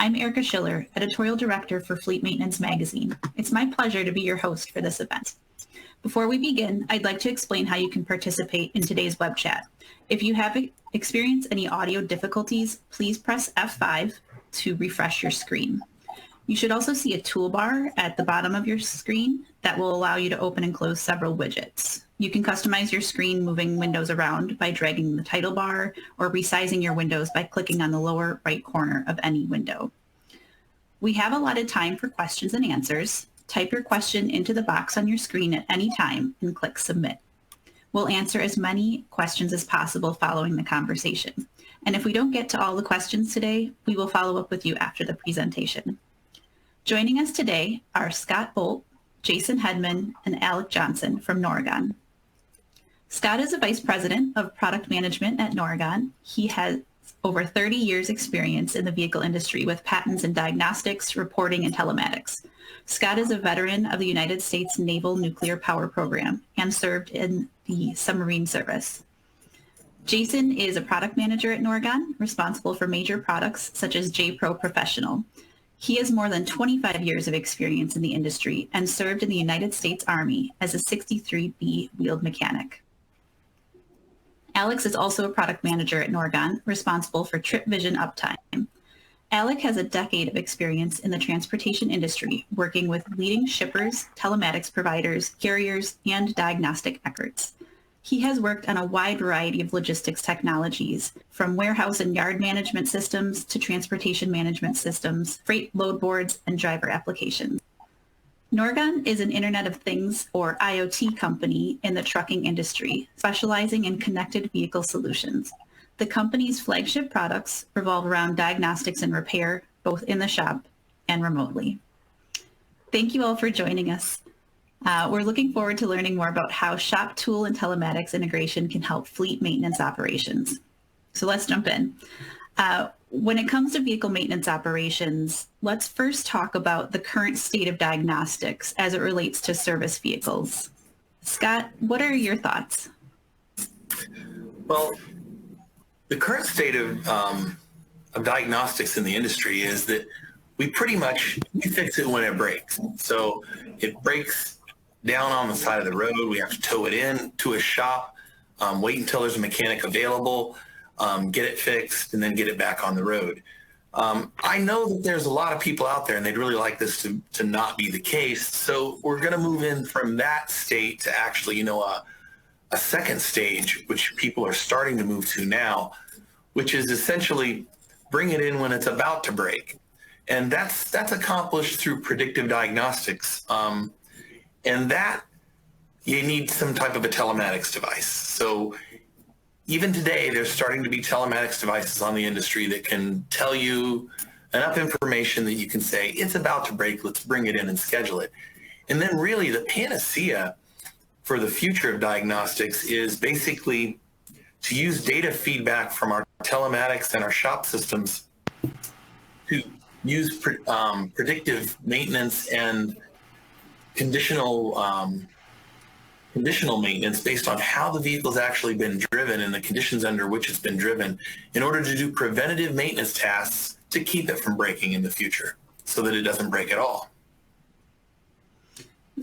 I'm Erica Schiller, Editorial Director for Fleet Maintenance Magazine. It's my pleasure to be your host for this event. Before we begin, I'd like to explain how you can participate in today's web chat. If you have experienced any audio difficulties, please press F5 to refresh your screen. You should also see a toolbar at the bottom of your screen that will allow you to open and close several widgets. You can customize your screen moving windows around by dragging the title bar or resizing your windows by clicking on the lower right corner of any window. We have allotted time for questions and answers. Type your question into the box on your screen at any time and click Submit. We'll answer as many questions as possible following the conversation. And if we don't get to all the questions today, we will follow up with you after the presentation. Joining us today are Scott Bolt, Jason Hedman, and Alec Johnson from Norgon. Scott is a Vice President of Product Management at Norgon. He has over 30 years experience in the vehicle industry with patents in diagnostics, reporting, and telematics. Scott is a veteran of the United States Naval Nuclear Power Program and served in the submarine service. Jason is a product manager at Norgon, responsible for major products such as J-Pro Professional. He has more than 25 years of experience in the industry and served in the United States Army as a 63B wheeled mechanic. Alex is also a product manager at Norgon, responsible for Trip Vision uptime. Alec has a decade of experience in the transportation industry, working with leading shippers, telematics providers, carriers, and diagnostic experts. He has worked on a wide variety of logistics technologies, from warehouse and yard management systems to transportation management systems, freight load boards, and driver applications. Norgon is an Internet of Things, or IoT, company in the trucking industry, specializing in connected vehicle solutions. The company's flagship products revolve around diagnostics and repair, both in the shop and remotely. Thank you all for joining us. We're looking forward to learning more about how shop tool and telematics integration can help fleet maintenance operations. So let's jump in. When it comes to vehicle maintenance operations, let's first talk about the current state of diagnostics as it relates to service vehicles. Scott, what are your thoughts? Well, the current state of diagnostics in the industry is that we fix it when it breaks. So it breaks down on the side of the road. We have to tow it in to a shop, wait until there's a mechanic available, get it fixed, and then get it back on the road. I know that there's a lot of people out there and they'd really like this to not be the case. So we're going to move in from that state to actually, a second stage, which people are starting to move to now, which is essentially bring it in when it's about to break. And that's accomplished through predictive diagnostics. And that you need some type of a telematics device. So even today, there's starting to be telematics devices on the industry that can tell you enough information that you can say, it's about to break, let's bring it in and schedule it. And then really the panacea for the future of diagnostics is basically to use data feedback from our telematics and our shop systems to use predictive maintenance and conditional maintenance based on how the vehicle's actually been driven and the conditions under which it's been driven in order to do preventative maintenance tasks to keep it from breaking in the future so that it doesn't break at all.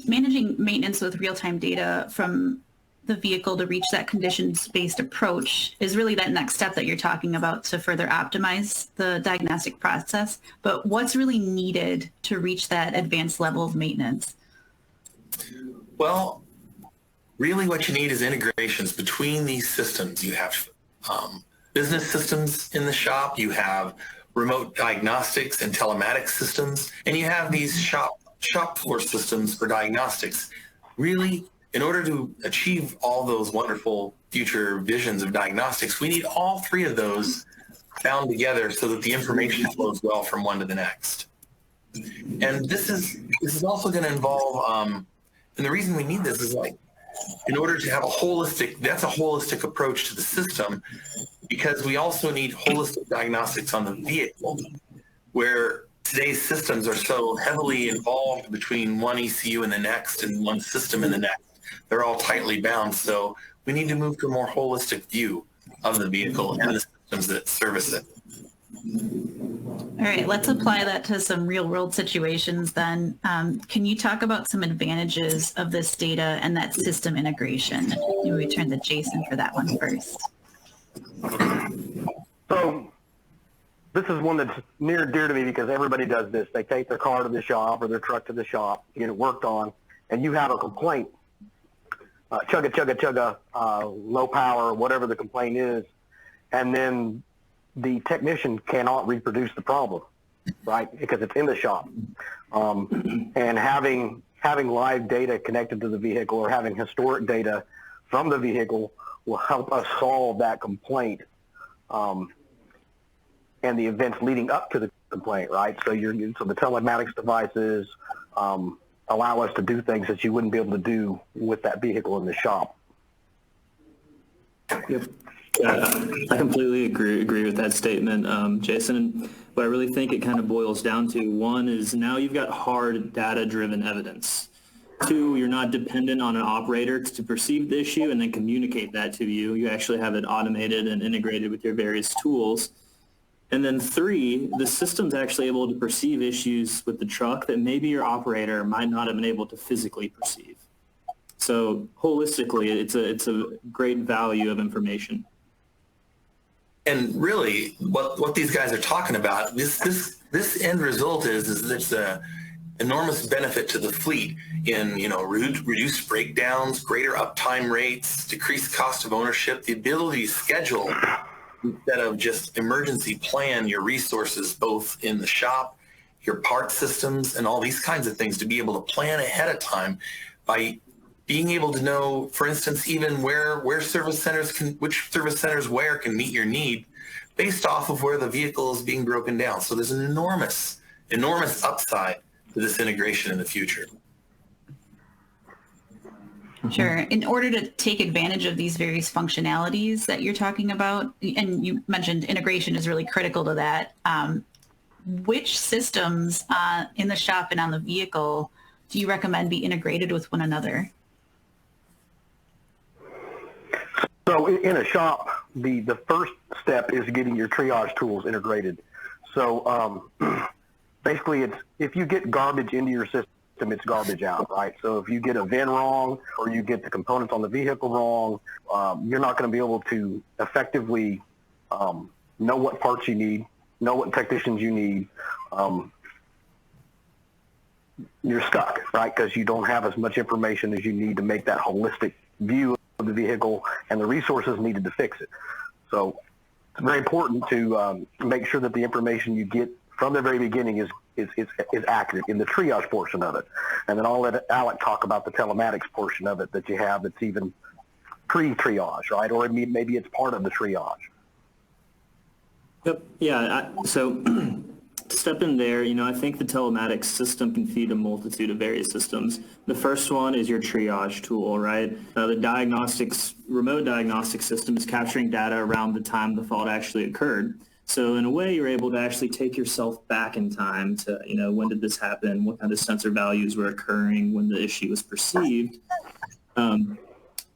Managing maintenance with real-time data from the vehicle to reach that conditions-based approach is really that next step that you're talking about to further optimize the diagnostic process. But what's really needed to reach that advanced level of maintenance? Well, really what you need is integrations between these systems. You have business systems in the shop, you have remote diagnostics and telematics systems, and you have these shop floor systems for diagnostics. Really, in order to achieve all those wonderful future visions of diagnostics, we need all three of those bound together so that the information flows well from one to the next. And this is also going to involve, and the reason we need this is in order to have a holistic approach to the system, because we also need holistic diagnostics on the vehicle, where today's systems are so heavily involved between one ECU and the next and one system and the next. They're all tightly bound. So we need to move to a more holistic view of the vehicle and the systems that service it. All right, let's apply that to some real world situations then. Can you talk about some advantages of this data and that system integration? Maybe we turn to Jason for that one first. So this is one that's near and dear to me because everybody does this. They take their car to the shop or their truck to the shop, get it worked on, and you have a complaint. Chugga, low power, whatever the complaint is, and then the technician cannot reproduce the problem, right? Because it's in the shop. And having live data connected to the vehicle or having historic data from the vehicle will help us solve that complaint and the events leading up to the complaint, right? So so the telematics devices allow us to do things that you wouldn't be able to do with that vehicle in the shop. Yep. I completely agree with that statement, Jason. And what I really think it kind of boils down to, one is now you've got hard data-driven evidence. Two, you're not dependent on an operator to perceive the issue and then communicate that to you. You actually have it automated and integrated with your various tools. And then three, the system's actually able to perceive issues with the truck that maybe your operator might not have been able to physically perceive. So holistically, it's a great value of information. And really, what these guys are talking about, this end result is there's a enormous benefit to the fleet in reduced breakdowns, greater uptime rates, decreased cost of ownership, the ability to schedule instead of just emergency plan your resources both in the shop, your part systems, and all these kinds of things to be able to plan ahead of time by being able to know, for instance, even which service centers where can meet your need based off of where the vehicle is being broken down. So there's an enormous upside to this integration in the future. Sure. In order to take advantage of these various functionalities that you're talking about, and you mentioned integration is really critical to that, which systems in the shop and on the vehicle do you recommend be integrated with one another? So in a shop, the first step is getting your triage tools integrated. So basically, it's if you get garbage into your system, it's garbage out, right? So if you get a VIN wrong or you get the components on the vehicle wrong, you're not going to be able to effectively know what parts you need, know what technicians you need. You're stuck, right? Because you don't have as much information as you need to make that holistic view of the vehicle and the resources needed to fix it. So it's very important to make sure that the information you get from the very beginning is accurate in the triage portion of it. And then I'll let Alec talk about the telematics portion of it that you have that's even pre-triage, right? Or maybe it's part of the triage. Yep. Yeah. So to step in there, I think the telematics system can feed a multitude of various systems. The first one is your triage tool, right? The remote diagnostic system is capturing data around the time the fault actually occurred. So in a way, you're able to actually take yourself back in time to, when did this happen? What kind of sensor values were occurring when the issue was perceived?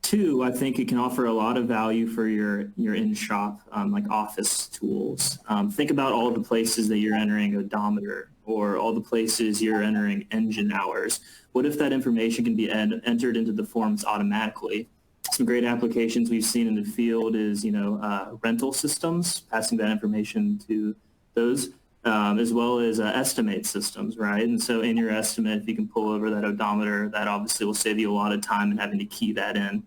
Two, I think it can offer a lot of value for your in-shop, like office tools. Think about all the places that you're entering odometer or all the places you're entering engine hours. What if that information can be entered into the forms automatically? Some great applications we've seen in the field is, rental systems, passing that information to those, as well as estimate systems, right? And so in your estimate, if you can pull over that odometer, that obviously will save you a lot of time in having to key that in.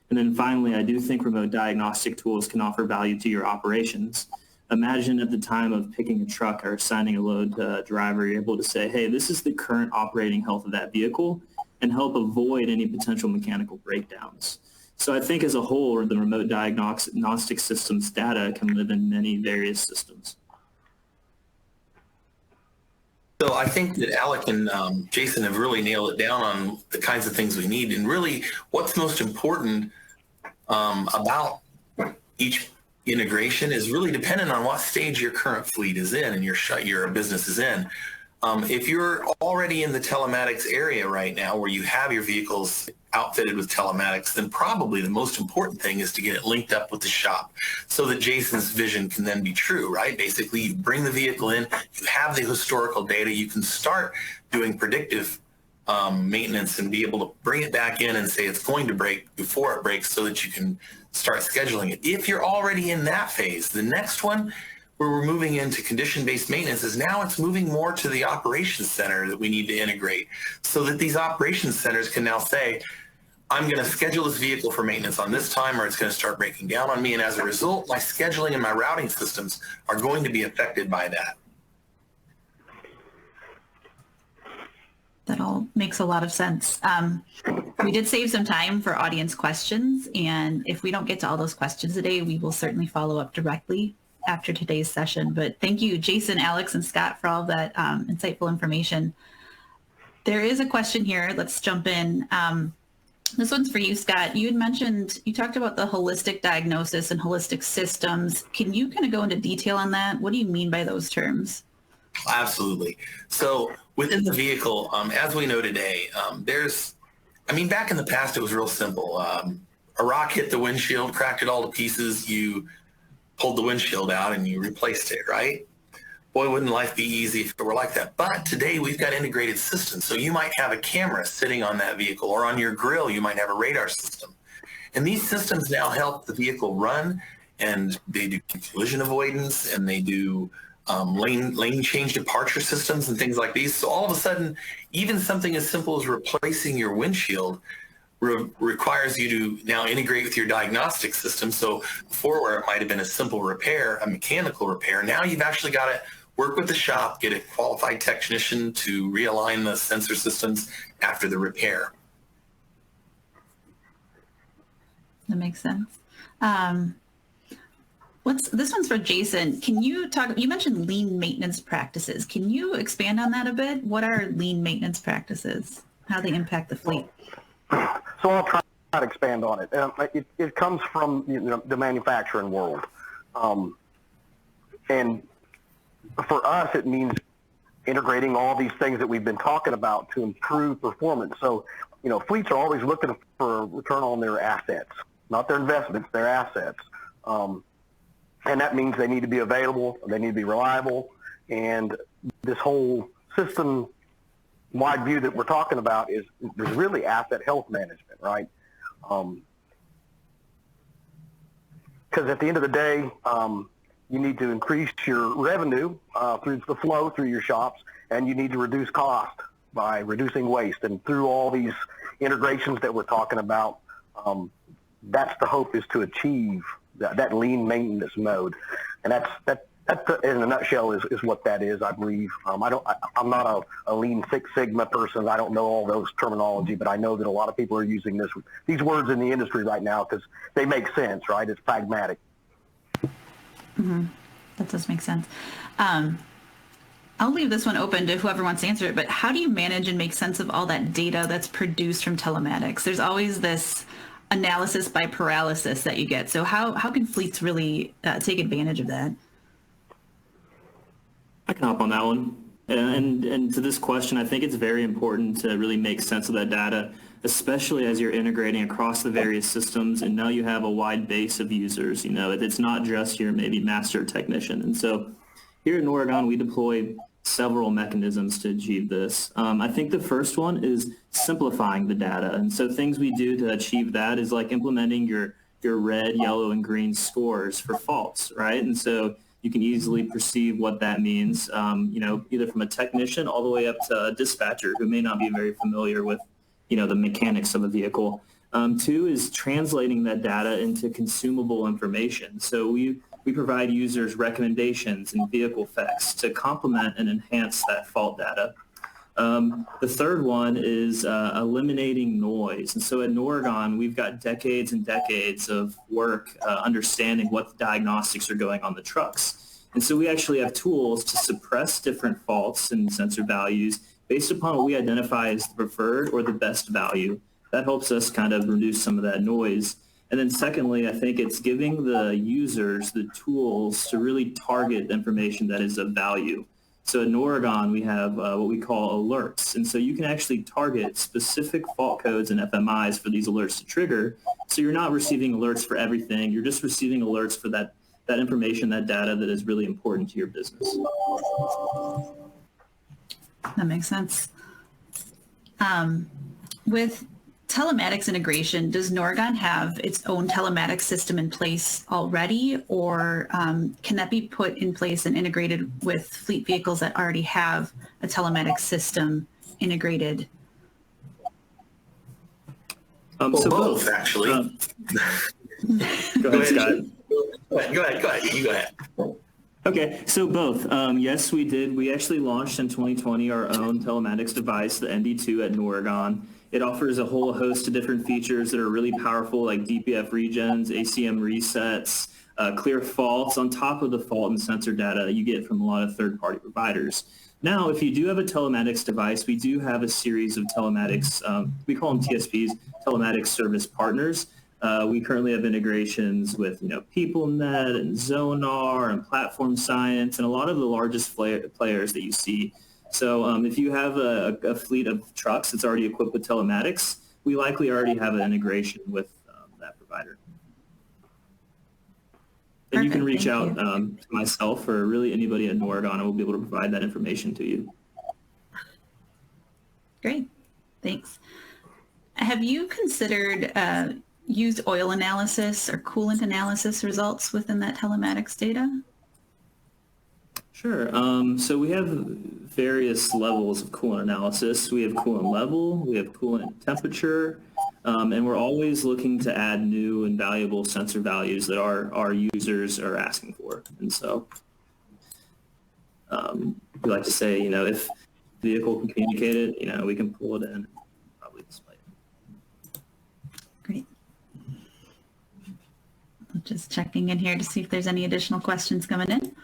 And then finally, I do think remote diagnostic tools can offer value to your operations. Imagine at the time of picking a truck or assigning a load to a driver, you're able to say, hey, this is the current operating health of that vehicle and help avoid any potential mechanical breakdowns. So I think as a whole, the remote diagnostic systems data can live in many various systems. So I think that Alec and Jason have really nailed it down on the kinds of things we need. And really what's most important about each integration is really dependent on what stage your current fleet is in and your business is in. If you're already in the telematics area right now where you have your vehicles outfitted with telematics, then probably the most important thing is to get it linked up with the shop so that Jason's vision can then be true, right? Basically, you bring the vehicle in, you have the historical data, you can start doing predictive maintenance and be able to bring it back in and say it's going to break before it breaks so that you can start scheduling it. If you're already in that phase, the next one where we're moving into condition-based maintenance is now it's moving more to the operations center that we need to integrate so that these operations centers can now say, I'm going to schedule this vehicle for maintenance on this time or it's going to start breaking down on me. And as a result, my scheduling and my routing systems are going to be affected by that. That all makes a lot of sense. We did save some time for audience questions, and if we don't get to all those questions today, we will certainly follow up directly after today's session. But thank you, Jason, Alex, and Scott for all of that insightful information. There is a question here. Let's jump in. This one's for you, Scott. You had mentioned, you talked about the holistic diagnosis and holistic systems. Can you kind of go into detail on that? What do you mean by those terms? Absolutely. So within the vehicle, as we know today, back in the past, it was real simple. A rock hit the windshield, cracked it all to pieces. You pulled the windshield out and you replaced it, right? Boy, wouldn't life be easy if it were like that. But today we've got integrated systems. So you might have a camera sitting on that vehicle, or on your grill, you might have a radar system. And these systems now help the vehicle run, and they do collision avoidance, and they do lane change departure systems and things like these. So all of a sudden, even something as simple as replacing your windshield requires you to now integrate with your diagnostic system. So before, where it might have been a simple repair, a mechanical repair, now you've actually got to work with the shop, get a qualified technician to realign the sensor systems after the repair. That makes sense. This one's for Jason. Can you talk, you mentioned lean maintenance practices. Can you expand on that a bit? What are lean maintenance practices? How they impact the fleet? So I'll try to expand on it. It comes from the manufacturing world. And for us, it means integrating all these things that we've been talking about to improve performance. So, fleets are always looking for a return on their assets, not their investments, their assets. And that means they need to be available, they need to be reliable, and this whole system-wide view that we're talking about is really asset health management, right? Because at the end of the day, you need to increase your revenue through the flow through your shops, and you need to reduce cost by reducing waste. And through all these integrations that we're talking about, that's the hope, is to achieve that lean maintenance mode. And that in a nutshell is what that is, I believe. I'm not a lean Six Sigma person. I don't know all those terminology, but I know that a lot of people are using these words in the industry right now because they make sense, right? It's pragmatic. Mm-hmm. That does make sense. I'll leave this one open to whoever wants to answer it, but how do you manage and make sense of all that data that's produced from telematics? There's always this analysis by paralysis that you get. So how can fleets really take advantage of that? I can hop on that one. And to this question, I think it's very important to really make sense of that data, especially as you're integrating across the various systems. And now you have a wide base of users. It's not just your maybe master technician. And so here in Oregon, we deploy several mechanisms to achieve this. I think the first one is simplifying the data. And so things we do to achieve that is like implementing your red, yellow, and green scores for faults, right? And so you can easily perceive what that means, either from a technician all the way up to a dispatcher who may not be very familiar with, the mechanics of a vehicle. Two is translating that data into consumable information. So we provide users recommendations and vehicle facts to complement and enhance that fault data. The third one is eliminating noise. And so at Oregon, we've got decades and decades of work understanding what diagnostics are going on the trucks. And so we actually have tools to suppress different faults and sensor values based upon what we identify as the preferred or the best value. That helps us kind of reduce some of that noise. And then secondly, I think it's giving the users the tools to really target information that is of value. So in Oregon, we have what we call alerts. And so you can actually target specific fault codes and FMIs for these alerts to trigger. So you're not receiving alerts for everything. You're just receiving alerts for that information, that data that is really important to your business. That makes sense. With telematics integration, does Norgon have its own telematics system in place already, or can that be put in place and integrated with fleet vehicles that already have a telematics system integrated? So both, actually. Go ahead, Scott. Go ahead. You go ahead. Okay, so both. Yes, we did. We actually launched in 2020 our own telematics device, the ND2 at Oregon. It offers a whole host of different features that are really powerful, like DPF regens, ACM resets, clear faults on top of the fault and sensor data you get from a lot of third-party providers. Now, if you do have a telematics device, we do have a series of telematics, we call them TSPs, telematics service partners. We currently have integrations with, PeopleNet and Zonar and Platform Science and a lot of the largest players that you see. So if you have a fleet of trucks that's already equipped with telematics, we likely already have an integration with that provider. And you can reach out to myself or really anybody at Oregon, and we'll be able to provide that information to you. Great, thanks. Have you considered used oil analysis or coolant analysis results within that telematics data? Sure. So we have various levels of coolant analysis. We have coolant level, we have coolant temperature, and we're always looking to add new and valuable sensor values that our users are asking for. And so we like to say, if the vehicle can communicate it, we can pull it in and probably display it. Great. I'm just checking in here to see if there's any additional questions coming in.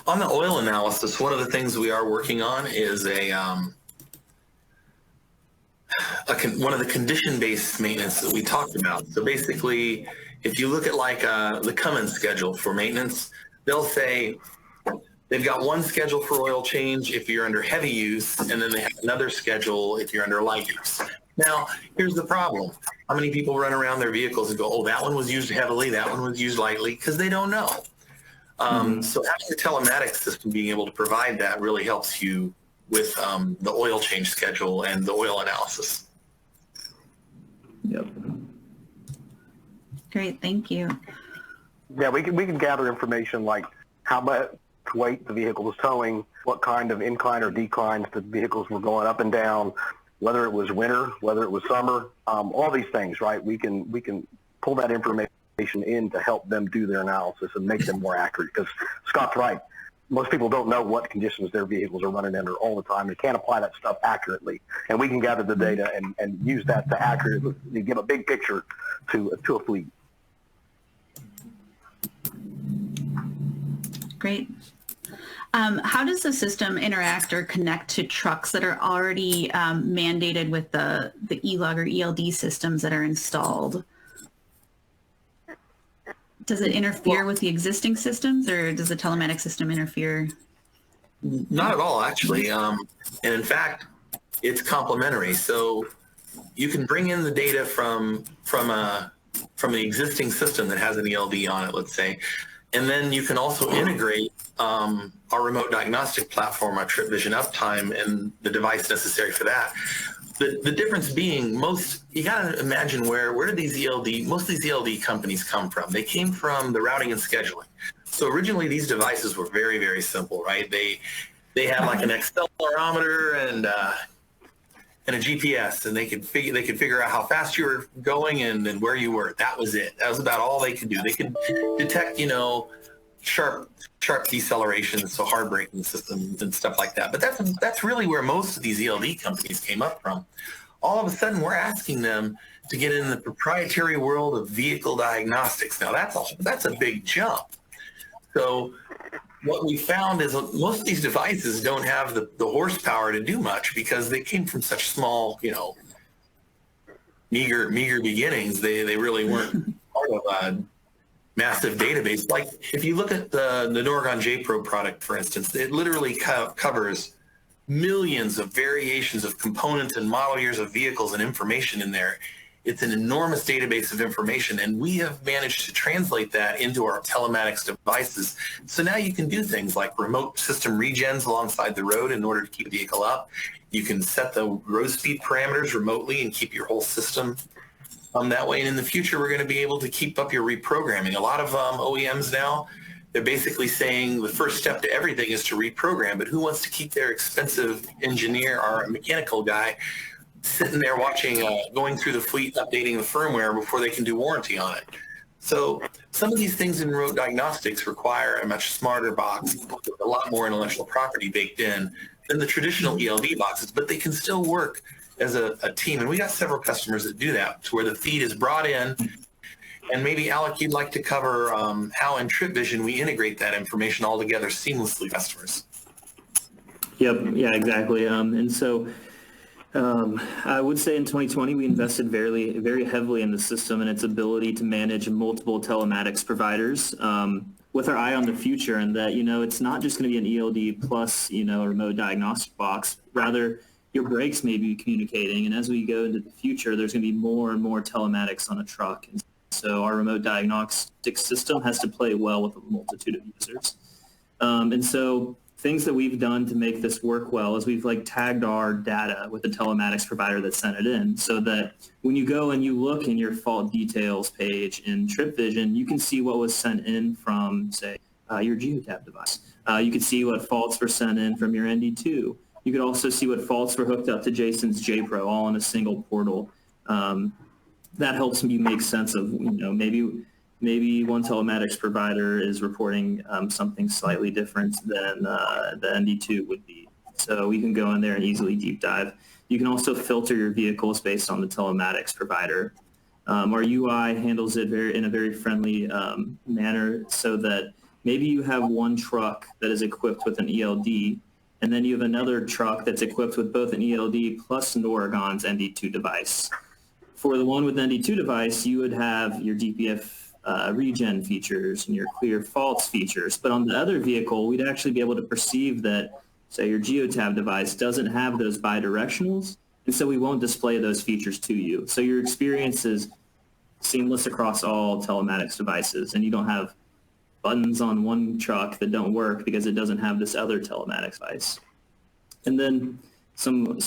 On the oil analysis, one of the things we are working on is one of the condition-based maintenance that we talked about. So basically, if you look at like the Cummins schedule for maintenance, they'll say they've got one schedule for oil change if you're under heavy use, and then they have another schedule if you're under light use. Now, here's the problem. How many people run around their vehicles and go, oh, that one was used heavily, that one was used lightly, because they don't know. So having a telematics system being able to provide that really helps you with the oil change schedule and the oil analysis. Yep. Great, thank you. Yeah, we can gather information like how much weight the vehicle was towing, what kind of incline or declines the vehicles were going up and down, whether it was winter, whether it was summer, all these things, right? We can pull that information in to help them do their analysis and make them more accurate, because Scott's right. Most people don't know what conditions their vehicles are running under all the time. They can't apply that stuff accurately. And we can gather the data and use that to accurately give a big picture to a fleet. Great. How does the system interact or connect to trucks that are already mandated with the E-log or ELD systems that are installed? Does it interfere with the existing systems, or does the telematics system interfere? Not at all, actually. And in fact, it's complementary. So you can bring in the data from the existing system that has an ELD on it, let's say, and then you can also integrate our remote diagnostic platform, our Trip Vision Uptime, and the device necessary for that. The difference being, you got to imagine where did most of these ELD companies come from? They came from the routing and scheduling. So originally these devices were very, very simple, right? They had like an accelerometer and a GPS, and they could figure out how fast you were going and where you were. That was it. That was about all they could do. They could detect, sharp decelerations, so hard braking systems and stuff like that. But that's really where most of these ELD companies came up from. All of a sudden, we're asking them to get in the proprietary world of vehicle diagnostics. Now, that's a big jump. So what we found is most of these devices don't have the horsepower to do much because they came from such small, meager beginnings. They really weren't part of massive database. Like if you look at the Norgon J Pro product, for instance, it literally covers millions of variations of components and model years of vehicles and information in there. It's an enormous database of information, and we have managed to translate that into our telematics devices. So now you can do things like remote system regens alongside the road in order to keep the vehicle up. You can set the road speed parameters remotely and keep your whole system that way. And in the future, we're going to be able to keep up your reprogramming. A lot of OEMs now, they're basically saying the first step to everything is to reprogram, but who wants to keep their expensive engineer or mechanical guy sitting there watching, going through the fleet, updating the firmware before they can do warranty on it? So some of these things in road diagnostics require a much smarter box with a lot more intellectual property baked in than the traditional ELD boxes, but they can still work as a team. And we got several customers that do that, to where the feed is brought in. And maybe, Alec, you'd like to cover how in Trip Vision we integrate that information all together seamlessly with customers. Yep, yeah, exactly. And so I would say in 2020, we invested very, very heavily in the system and its ability to manage multiple telematics providers with our eye on the future, and that, it's not just going to be an ELD plus, a remote diagnostic box. Rather, your brakes may be communicating. And as we go into the future, there's going to be more and more telematics on a truck. And so our remote diagnostic system has to play well with a multitude of users. And so things that we've done to make this work well is we've tagged our data with the telematics provider that sent it in, so that when you go and you look in your fault details page in Trip Vision, you can see what was sent in from, say, your Geotab device. You can see what faults were sent in from your ND2. You could also see what faults were hooked up to Jason's J Pro, all in a single portal. That helps me make sense of, maybe one telematics provider is reporting something slightly different than the ND2 would be. So we can go in there and easily deep dive. You can also filter your vehicles based on the telematics provider. Our UI handles it in a very friendly manner, so that maybe you have one truck that is equipped with an ELD, and then you have another truck that's equipped with both an ELD plus Norgon's ND2 device. For the one with the ND2 device, you would have your DPF regen features and your clear faults features. But on the other vehicle, we'd actually be able to perceive that, say, your Geotab device doesn't have those bidirectionals, and so we won't display those features to you. So your experience is seamless across all telematics devices, and you don't have buttons on one truck that don't work because it doesn't have this other telematics device. And then some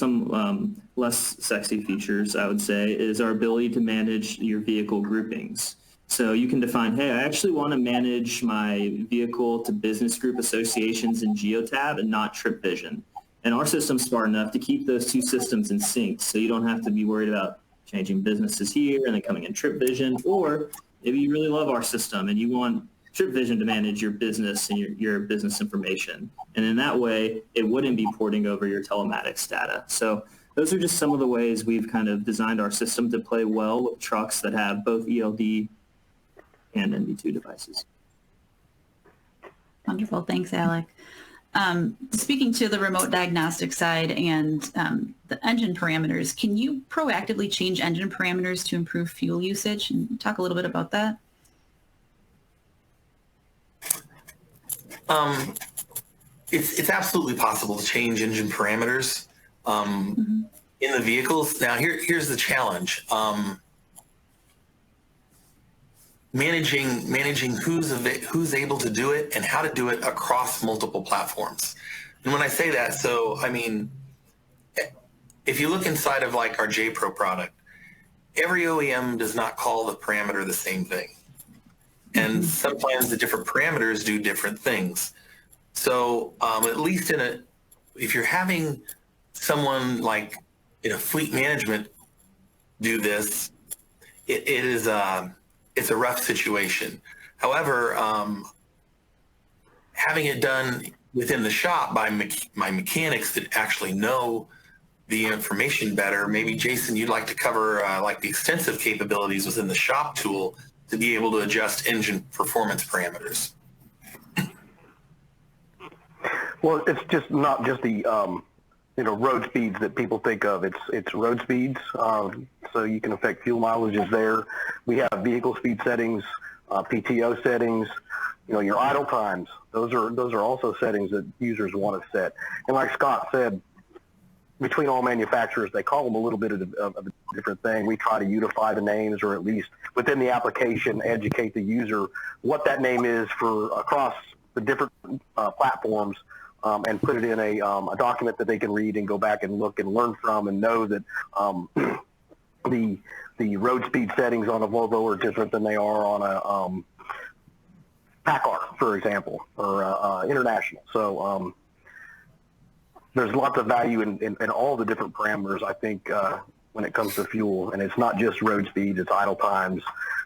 less sexy features, I would say, is our ability to manage your vehicle groupings. So you can define, hey, I actually want to manage my vehicle to business group associations in Geotab and not Trip Vision. And our system's smart enough to keep those two systems in sync, so you don't have to be worried about changing businesses here and then coming in Trip Vision. Or maybe you really love our system and you want Trip Vision to manage your business and your business information. And in that way, it wouldn't be porting over your telematics data. So those are just some of the ways we've kind of designed our system to play well with trucks that have both ELD and ND2 devices. Wonderful. Thanks, Alec. Speaking to the remote diagnostic side and the engine parameters, can you proactively change engine parameters to improve fuel usage? And talk a little bit about that. It's absolutely possible to change engine parameters in the vehicles. Now, here's the challenge. Managing who's able to do it and how to do it across multiple platforms. And when I say that, so I mean, if you look inside of our J Pro product, every OEM does not call the parameter the same thing. And sometimes the different parameters do different things. So at least if you're having someone in a fleet management do this, it's a rough situation. However, having it done within the shop by my mechanics that actually know the information better, maybe Jason, you'd like to cover the extensive capabilities within the shop tool to be able to adjust engine performance parameters. Well, it's just not just the road speeds that people think of. It's road speeds, so you can affect fuel mileages there. We have vehicle speed settings, PTO settings, your idle times. Those are also settings that users want to set. And like Scott said, between all manufacturers, they call them a little bit of a different thing. We try to unify the names, or at least within the application, educate the user what that name is for across the different platforms, and put it in a document that they can read and go back and look and learn from, and know that the road speed settings on a Volvo are different than they are on a PACCAR, for example, or International. So there's lots of value in all the different parameters, I think, when it comes to fuel. And it's not just road speed, it's idle times,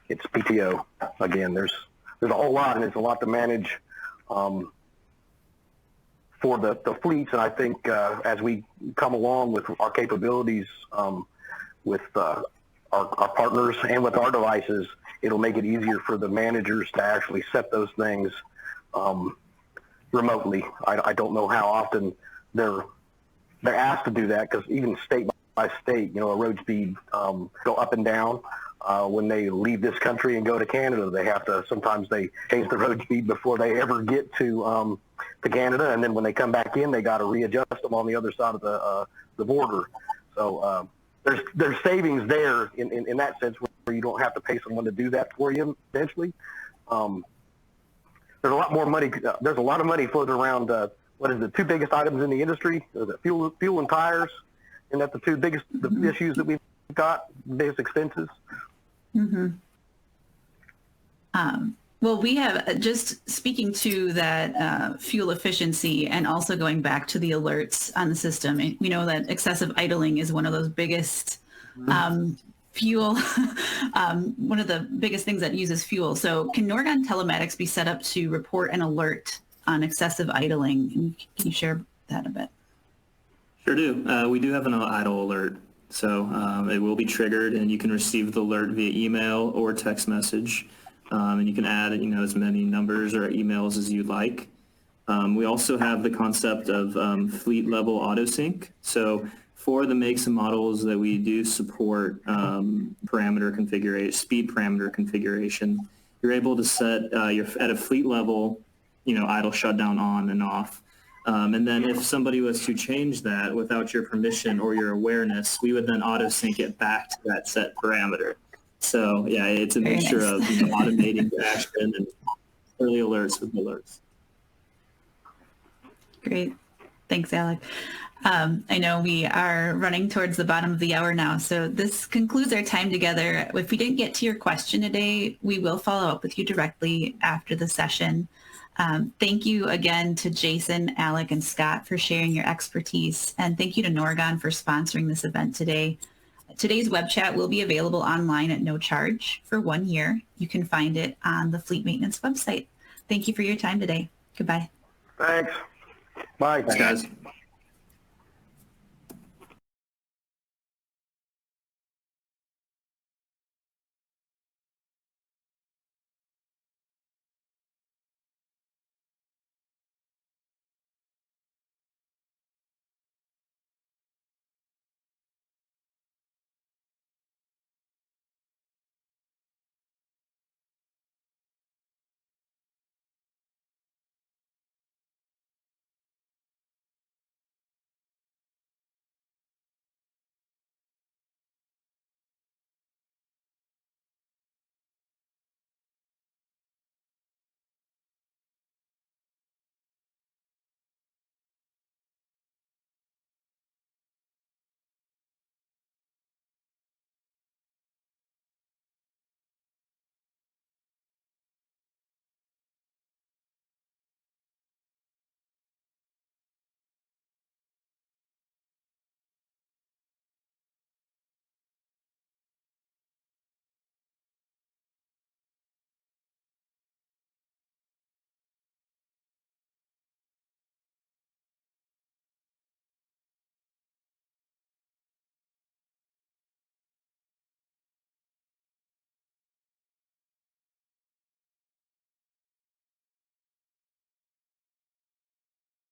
it's PTO. Again, there's a whole lot, and it's a lot to manage for the fleets. And I think as we come along with our capabilities with our partners and with our devices, it'll make it easier for the managers to actually set those things remotely. I don't know how often they're asked to do that, because even state by state, a road speed go up and down. When they leave this country and go to Canada, sometimes they change the road speed before they ever get to Canada, and then when they come back in, they got to readjust them on the other side of the border. So there's savings there in that sense, where you don't have to pay someone to do that for you eventually. There's a lot more money. There's a lot of money floating around. What is the two biggest items in the industry? Is it fuel and tires? And that's the two biggest issues that we've got, biggest expenses. Mm-hmm. Well, we have, just speaking to that fuel efficiency, and also going back to the alerts on the system, and we know that excessive idling is one of those biggest fuel, one of the biggest things that uses fuel. So can Norgon Telematics be set up to report an alert on excessive idling? Can you share that a bit? Sure do. We do have an idle alert. So it will be triggered, and you can receive the alert via email or text message. And you can add, as many numbers or emails as you'd like. We also have the concept of fleet level auto sync. So for the makes and models that we do support parameter configuration, speed parameter configuration, you're able to set at a fleet level, idle shutdown on and off. And then if somebody was to change that without your permission or your awareness, we would then auto sync it back to that set parameter. So yeah, it's a mixture of automating the action and early alerts with alerts. Great. Thanks, Alec. I know we are running towards the bottom of the hour now, so this concludes our time together. If we didn't get to your question today, we will follow up with you directly after the session. Thank you again to Jason, Alec, and Scott for sharing your expertise, and thank you to Norgon for sponsoring this event today. Today's web chat will be available online at no charge for 1 year. You can find it on the Fleet Maintenance website. Thank you for your time today. Goodbye. Thanks. Bye. Thanks, guys.